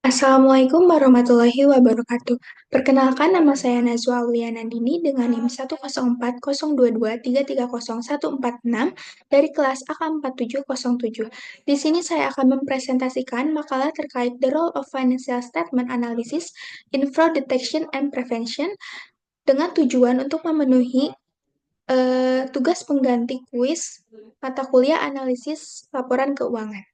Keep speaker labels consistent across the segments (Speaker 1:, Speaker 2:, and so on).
Speaker 1: Assalamualaikum warahmatullahi wabarakatuh. Perkenalkan, nama saya Najwa Auliana Dini dengan NIM 1040223301446 dari kelas AK4707. Di sini saya akan mempresentasikan makalah terkait The Role of Financial Statement Analysis in Fraud Detection and Prevention dengan tujuan untuk memenuhi tugas pengganti kuis mata kuliah analisis laporan keuangan.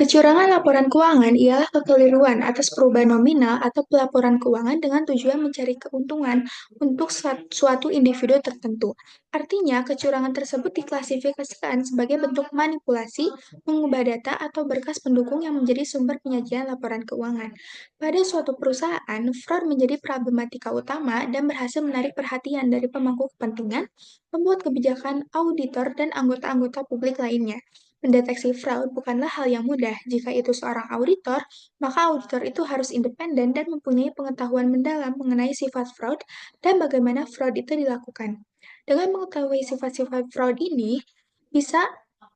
Speaker 1: Kecurangan laporan keuangan ialah kekeliruan atas perubahan nominal atau pelaporan keuangan dengan tujuan mencari keuntungan untuk suatu individu tertentu. Artinya, kecurangan tersebut diklasifikasikan sebagai bentuk manipulasi, mengubah data, atau berkas pendukung yang menjadi sumber penyajian laporan keuangan. Pada suatu perusahaan, fraud menjadi problematika utama dan berhasil menarik perhatian dari pemangku kepentingan, pembuat kebijakan, auditor, dan anggota-anggota publik lainnya. Mendeteksi fraud bukanlah hal yang mudah. Jika itu seorang auditor, maka auditor itu harus independen dan mempunyai pengetahuan mendalam mengenai sifat fraud dan bagaimana fraud itu dilakukan. Dengan mengetahui sifat-sifat fraud ini, bisa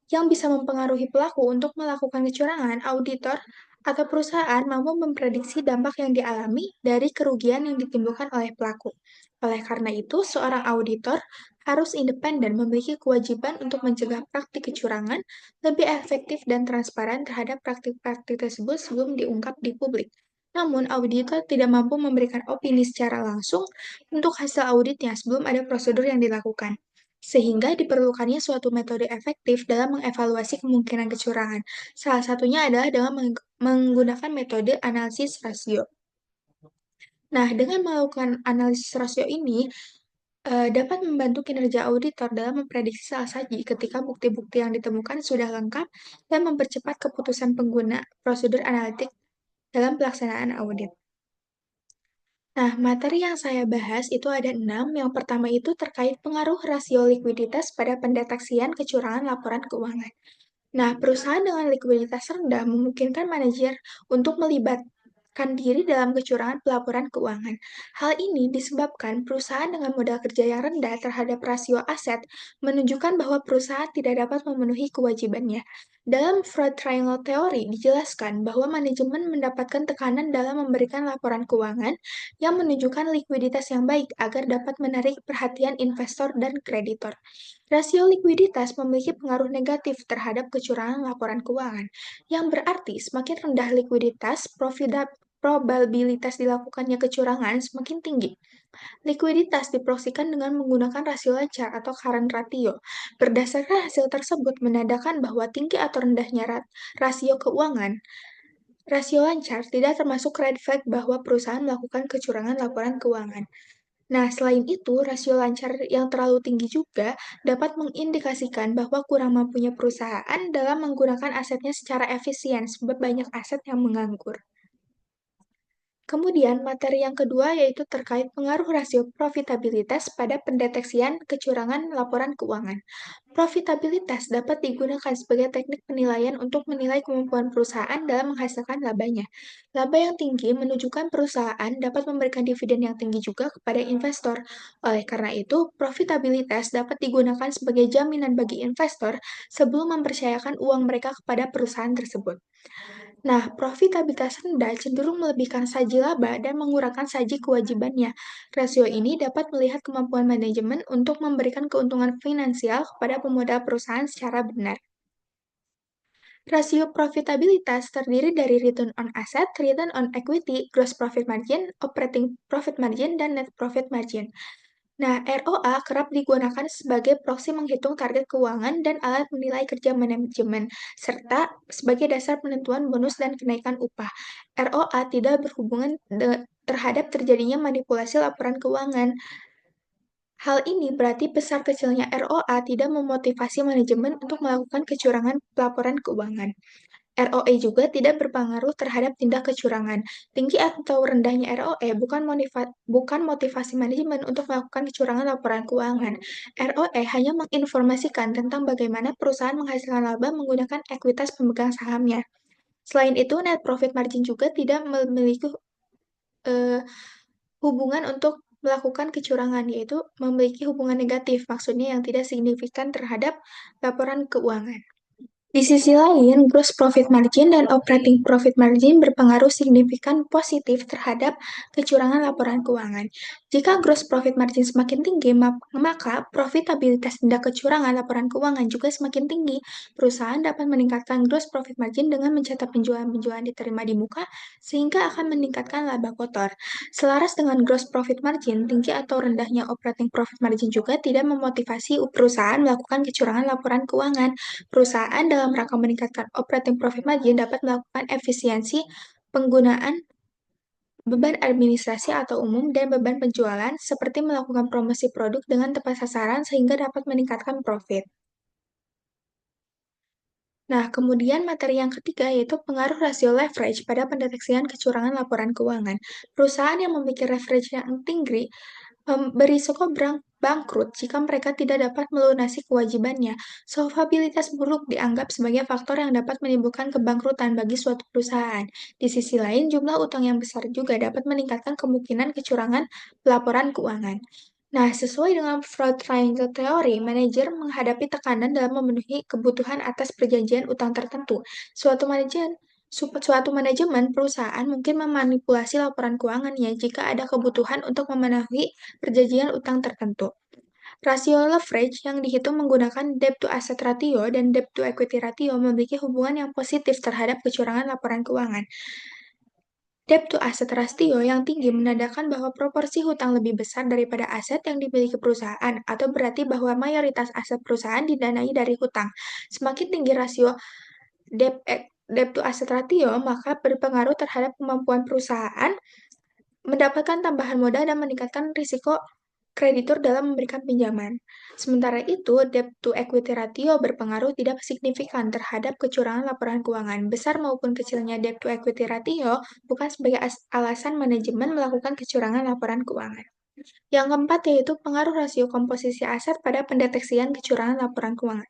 Speaker 1: yang bisa mempengaruhi pelaku untuk melakukan kecurangan, auditor atau perusahaan mampu memprediksi dampak yang dialami dari kerugian yang ditimbulkan oleh pelaku. Oleh karena itu, seorang auditor harus independen, memiliki kewajiban untuk mencegah praktik kecurangan, lebih efektif dan transparan terhadap praktik-praktik tersebut sebelum diungkap di publik. Namun, auditor tidak mampu memberikan opini secara langsung untuk hasil auditnya sebelum ada prosedur yang dilakukan, sehingga diperlukannya suatu metode efektif dalam mengevaluasi kemungkinan kecurangan. Salah satunya adalah dengan menggunakan metode analisis rasio. Nah, dengan melakukan analisis rasio ini, dapat membantu kinerja auditor dalam memprediksi salah saji ketika bukti-bukti yang ditemukan sudah lengkap dan mempercepat keputusan pengguna prosedur analitik dalam pelaksanaan audit. Nah, materi yang saya bahas itu ada 6. Yang pertama itu terkait pengaruh rasio likuiditas pada pendeteksian kecurangan laporan keuangan. Nah, perusahaan dengan likuiditas rendah memungkinkan manajer untuk melibatkan diri dalam kecurangan pelaporan keuangan. Hal ini disebabkan perusahaan dengan modal kerja yang rendah terhadap rasio aset menunjukkan bahwa perusahaan tidak dapat memenuhi kewajibannya. Dalam fraud triangle theory dijelaskan bahwa manajemen mendapatkan tekanan dalam memberikan laporan keuangan yang menunjukkan likuiditas yang baik agar dapat menarik perhatian investor dan kreditor. Rasio likuiditas memiliki pengaruh negatif terhadap kecurangan laporan keuangan, yang berarti semakin rendah likuiditas, probabilitas dilakukannya kecurangan semakin tinggi. Likuiditas diproyeksikan dengan menggunakan rasio lancar atau current ratio. Berdasarkan hasil tersebut menandakan bahwa tinggi atau rendahnya rasio keuangan, rasio lancar tidak termasuk red flag bahwa perusahaan melakukan kecurangan laporan keuangan. Nah, selain itu, rasio lancar yang terlalu tinggi juga dapat mengindikasikan bahwa kurang mampunya perusahaan dalam menggunakan asetnya secara efisien sebab banyak aset yang menganggur. Kemudian, materi yang kedua yaitu terkait pengaruh rasio profitabilitas pada pendeteksian kecurangan laporan keuangan. Profitabilitas dapat digunakan sebagai teknik penilaian untuk menilai kemampuan perusahaan dalam menghasilkan labanya. Laba yang tinggi menunjukkan perusahaan dapat memberikan dividen yang tinggi juga kepada investor. Oleh karena itu, profitabilitas dapat digunakan sebagai jaminan bagi investor sebelum mempercayakan uang mereka kepada perusahaan tersebut. Nah, profitabilitas rendah cenderung melebihkan saji laba dan mengurangkan saji kewajibannya. Rasio ini dapat melihat kemampuan manajemen untuk memberikan keuntungan finansial kepada pemodal perusahaan secara benar. Rasio profitabilitas terdiri dari return on asset, return on equity, gross profit margin, operating profit margin, dan net profit margin. Nah, ROA kerap digunakan sebagai proksi menghitung target keuangan dan alat menilai kerja manajemen, serta sebagai dasar penentuan bonus dan kenaikan upah. ROA tidak berhubungan terhadap terjadinya manipulasi laporan keuangan. Hal ini berarti besar kecilnya ROA tidak memotivasi manajemen untuk melakukan kecurangan pelaporan keuangan. ROE juga tidak berpengaruh terhadap tindak kecurangan. Tinggi atau rendahnya ROE bukan motivasi manajemen untuk melakukan kecurangan laporan keuangan. ROE hanya menginformasikan tentang bagaimana perusahaan menghasilkan laba menggunakan ekuitas pemegang sahamnya. Selain itu, net profit margin juga tidak memiliki eh, hubungan untuk melakukan kecurangan, yaitu memiliki hubungan negatif, maksudnya yang tidak signifikan terhadap laporan keuangan. Di sisi lain, gross profit margin dan operating profit margin berpengaruh signifikan positif terhadap kecurangan laporan keuangan. Jika gross profit margin semakin tinggi, maka profitabilitas tindak kecurangan laporan keuangan juga semakin tinggi. Perusahaan dapat meningkatkan gross profit margin dengan mencatat penjualan-penjualan diterima di muka, sehingga akan meningkatkan laba kotor. Selaras dengan gross profit margin, tinggi atau rendahnya operating profit margin juga tidak memotivasi perusahaan melakukan kecurangan laporan keuangan. Perusahaan dalam rangka meningkatkan operating profit margin dapat melakukan efisiensi penggunaan beban administrasi atau umum dan beban penjualan seperti melakukan promosi produk dengan tepat sasaran sehingga dapat meningkatkan profit. Nah, kemudian materi yang ketiga yaitu pengaruh rasio leverage pada pendeteksian kecurangan laporan keuangan. Perusahaan yang memiliki leverage yang tinggi berisiko bangkrut jika mereka tidak dapat melunasi kewajibannya. Solvabilitas buruk dianggap sebagai faktor yang dapat menimbulkan kebangkrutan bagi suatu perusahaan. Di sisi lain, jumlah utang yang besar juga dapat meningkatkan kemungkinan kecurangan pelaporan keuangan. Nah, sesuai dengan fraud triangle theory, manajer menghadapi tekanan dalam memenuhi kebutuhan atas perjanjian utang tertentu. Suatu manajemen perusahaan mungkin memanipulasi laporan keuangannya jika ada kebutuhan untuk memenuhi perjanjian utang tertentu. Rasio leverage yang dihitung menggunakan debt to asset ratio dan debt to equity ratio memiliki hubungan yang positif terhadap kecurangan laporan keuangan. Debt to asset ratio yang tinggi menandakan bahwa proporsi hutang lebih besar daripada aset yang dimiliki perusahaan, atau berarti bahwa mayoritas aset perusahaan didanai dari hutang. Semakin tinggi rasio debt to asset ratio, maka berpengaruh terhadap kemampuan perusahaan mendapatkan tambahan modal dan meningkatkan risiko kreditur dalam memberikan pinjaman. Sementara itu, debt to equity ratio berpengaruh tidak signifikan terhadap kecurangan laporan keuangan. Besar maupun kecilnya debt to equity ratio bukan sebagai alasan manajemen melakukan kecurangan laporan keuangan. Yang keempat yaitu pengaruh rasio komposisi aset pada pendeteksian kecurangan laporan keuangan.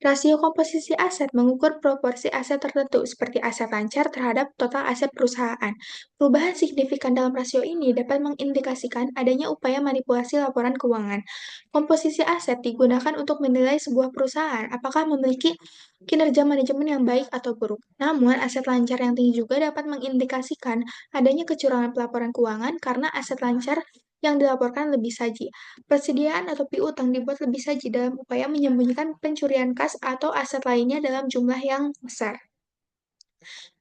Speaker 1: Rasio komposisi aset mengukur proporsi aset tertentu, seperti aset lancar terhadap total aset perusahaan. Perubahan signifikan dalam rasio ini dapat mengindikasikan adanya upaya manipulasi laporan keuangan. Komposisi aset digunakan untuk menilai sebuah perusahaan apakah memiliki kinerja manajemen yang baik atau buruk. Namun, aset lancar yang tinggi juga dapat mengindikasikan adanya kecurangan pelaporan keuangan karena aset lancar yang dilaporkan lebih saji. Persediaan atau piutang dibuat lebih saji dalam upaya menyembunyikan pencurian kas atau aset lainnya dalam jumlah yang besar.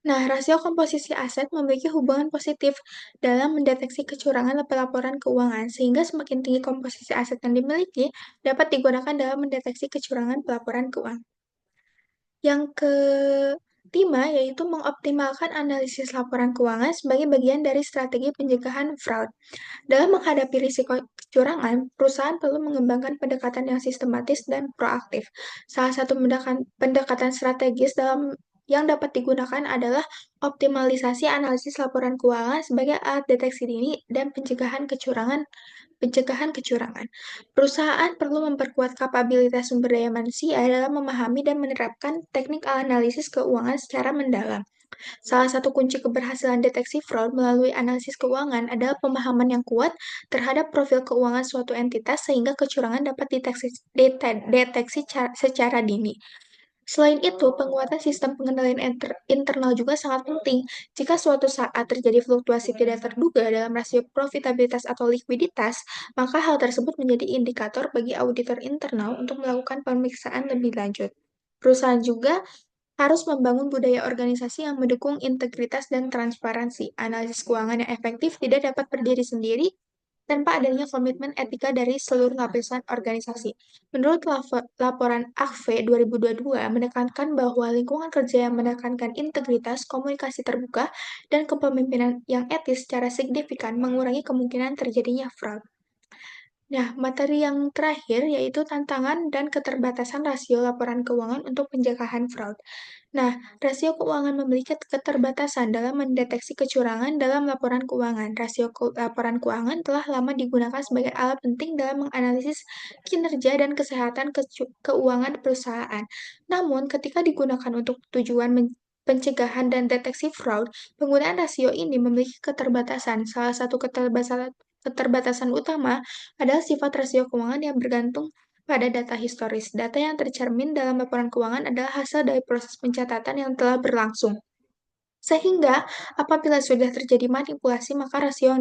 Speaker 1: Nah, rasio komposisi aset memiliki hubungan positif dalam mendeteksi kecurangan pelaporan keuangan, sehingga semakin tinggi komposisi aset yang dimiliki dapat digunakan dalam mendeteksi kecurangan pelaporan keuangan. Yang kelima yaitu mengoptimalkan analisis laporan keuangan sebagai bagian dari strategi pencegahan fraud. Dalam menghadapi risiko kecurangan, perusahaan perlu mengembangkan pendekatan yang sistematis dan proaktif. Salah satu pendekatan strategis yang dapat digunakan adalah optimalisasi analisis laporan keuangan sebagai alat deteksi dini dan pencegahan kecurangan. Perusahaan perlu memperkuat kapabilitas sumber daya manusia dalam memahami dan menerapkan teknik analisis keuangan secara mendalam. Salah satu kunci keberhasilan deteksi fraud melalui analisis keuangan adalah pemahaman yang kuat terhadap profil keuangan suatu entitas sehingga kecurangan dapat deteksi secara dini. Selain itu, penguatan sistem pengendalian internal juga sangat penting. Jika suatu saat terjadi fluktuasi tidak terduga dalam rasio profitabilitas atau likuiditas, maka hal tersebut menjadi indikator bagi auditor internal untuk melakukan pemeriksaan lebih lanjut. Perusahaan juga harus membangun budaya organisasi yang mendukung integritas dan transparansi. Analisis keuangan yang efektif tidak dapat berdiri sendiri tanpa adanya komitmen etika dari seluruh lapisan organisasi. Menurut laporan AKV 2022 menekankan bahwa lingkungan kerja yang menekankan integritas, komunikasi terbuka, dan kepemimpinan yang etis secara signifikan mengurangi kemungkinan terjadinya fraud. Nah, materi yang terakhir yaitu tantangan dan keterbatasan rasio laporan keuangan untuk pencegahan fraud. Nah, rasio keuangan memiliki keterbatasan dalam mendeteksi kecurangan dalam laporan keuangan. Rasio laporan keuangan telah lama digunakan sebagai alat penting dalam menganalisis kinerja dan kesehatan keuangan perusahaan. Namun, ketika digunakan untuk tujuan pencegahan dan deteksi fraud, penggunaan rasio ini memiliki keterbatasan. Salah satu keterbatasan utama adalah sifat rasio keuangan yang bergantung pada data historis. Data yang tercermin dalam laporan keuangan adalah hasil dari proses pencatatan yang telah berlangsung. Sehingga apabila sudah terjadi manipulasi, maka rasio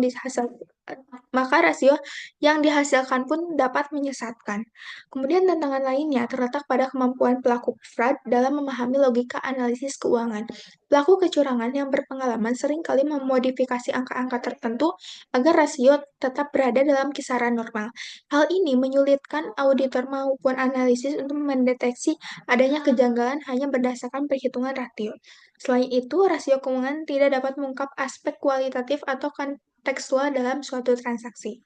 Speaker 1: yang dihasilkan pun dapat menyesatkan. Kemudian tantangan lainnya terletak pada kemampuan pelaku fraud dalam memahami logika analisis keuangan. Pelaku kecurangan yang berpengalaman seringkali memodifikasi angka-angka tertentu agar rasio tetap berada dalam kisaran normal. Hal ini menyulitkan auditor maupun analisis untuk mendeteksi adanya kejanggalan hanya berdasarkan perhitungan rasio. Selain itu, rasio keuangan tidak dapat mengungkap aspek kualitatif atau kontekstual dalam suatu transaksi.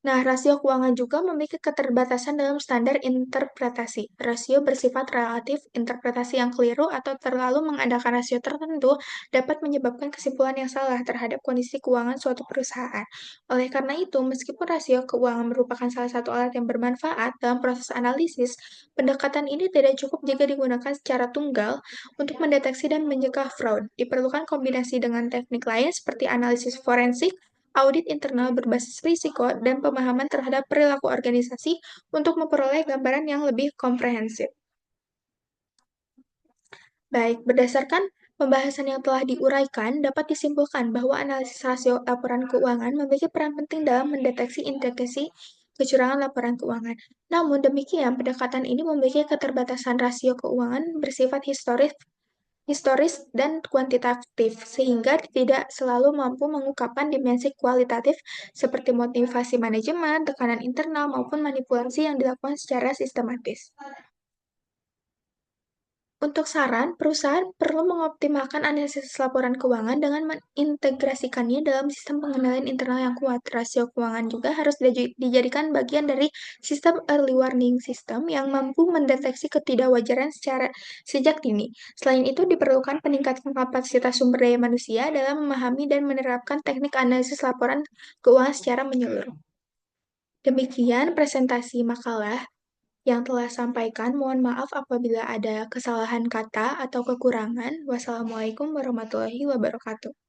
Speaker 1: Nah, rasio keuangan juga memiliki keterbatasan dalam standar interpretasi. Rasio bersifat relatif, interpretasi yang keliru atau terlalu mengandalkan rasio tertentu dapat menyebabkan kesimpulan yang salah terhadap kondisi keuangan suatu perusahaan. Oleh karena itu, meskipun rasio keuangan merupakan salah satu alat yang bermanfaat dalam proses analisis, pendekatan ini tidak cukup jika digunakan secara tunggal untuk mendeteksi dan mencegah fraud. Diperlukan kombinasi dengan teknik lain seperti analisis forensik, audit internal berbasis risiko, dan pemahaman terhadap perilaku organisasi untuk memperoleh gambaran yang lebih komprehensif. Baik, berdasarkan pembahasan yang telah diuraikan, dapat disimpulkan bahwa analisis rasio laporan keuangan memiliki peran penting dalam mendeteksi integrasi kecurangan laporan keuangan. Namun demikian, pendekatan ini memiliki keterbatasan. Rasio keuangan bersifat historis dan kuantitatif, sehingga tidak selalu mampu mengungkapkan dimensi kualitatif seperti motivasi manajemen, tekanan internal, maupun manipulasi yang dilakukan secara sistematis. Untuk saran, perusahaan perlu mengoptimalkan analisis laporan keuangan dengan mengintegrasikannya dalam sistem pengendalian internal yang kuat. Rasio keuangan juga harus dijadikan bagian dari sistem early warning system yang mampu mendeteksi ketidakwajaran secara sejak dini. Selain itu, diperlukan peningkatan kapasitas sumber daya manusia dalam memahami dan menerapkan teknik analisis laporan keuangan secara menyeluruh. Demikian presentasi makalah yang telah sampaikan. Mohon maaf apabila ada kesalahan kata atau kekurangan. Wassalamualaikum warahmatullahi wabarakatuh.